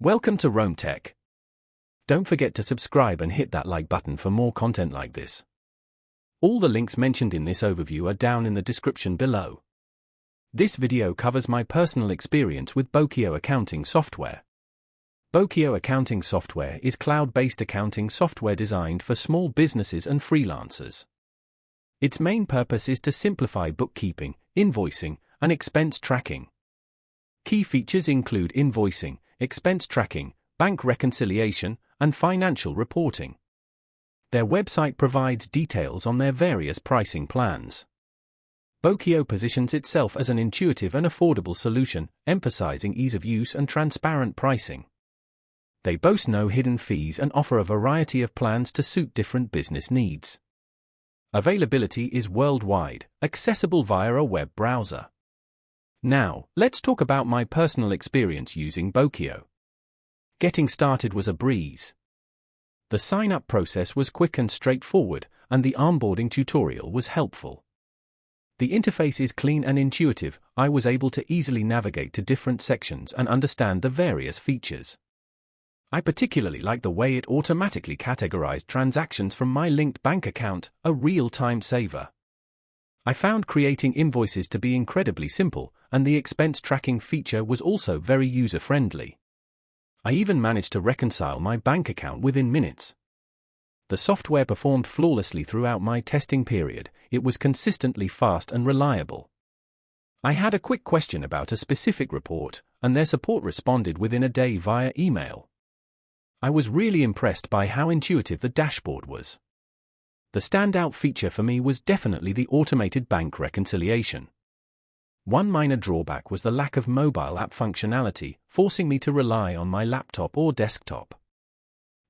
Welcome to Rome Tech. Don't forget to subscribe and hit that like button for more content like this. All the links mentioned in this overview are down in the description below. This video covers my personal experience with Bokio accounting software. Bokio accounting software is cloud-based accounting software designed for small businesses and freelancers. Its main purpose is to simplify bookkeeping, invoicing, and expense tracking. Key features include invoicing, expense tracking, bank reconciliation, and financial reporting. Their website provides details on their various pricing plans. Bokio positions itself as an intuitive and affordable solution, emphasizing ease of use and transparent pricing. They boast no hidden fees and offer a variety of plans to suit different business needs. Availability is worldwide, accessible via a web browser. Now, let's talk about my personal experience using Bokio. Getting started was a breeze. The sign-up process was quick and straightforward, and the onboarding tutorial was helpful. The interface is clean and intuitive. I was able to easily navigate to different sections and understand the various features. I particularly like the way it automatically categorized transactions from my linked bank account, a real-time saver. I found creating invoices to be incredibly simple, and the expense tracking feature was also very user-friendly. I even managed to reconcile my bank account within minutes. The software performed flawlessly throughout my testing period. It was consistently fast and reliable. I had a quick question about a specific report, and their support responded within a day via email. I was really impressed by how intuitive the dashboard was. The standout feature for me was definitely the automated bank reconciliation. One minor drawback was the lack of mobile app functionality, forcing me to rely on my laptop or desktop.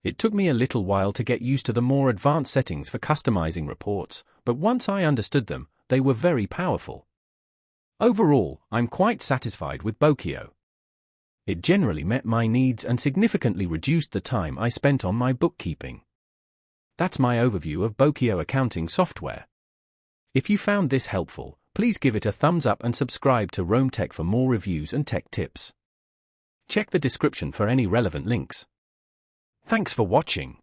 It took me a little while to get used to the more advanced settings for customizing reports, but once I understood them, they were very powerful. Overall, I'm quite satisfied with Bokio. It generally met my needs and significantly reduced the time I spent on my bookkeeping. That's my overview of Bokio accounting software. If you found this helpful, please give it a thumbs up and subscribe to Rome Tech for more reviews and tech tips. Check the description for any relevant links. Thanks for watching.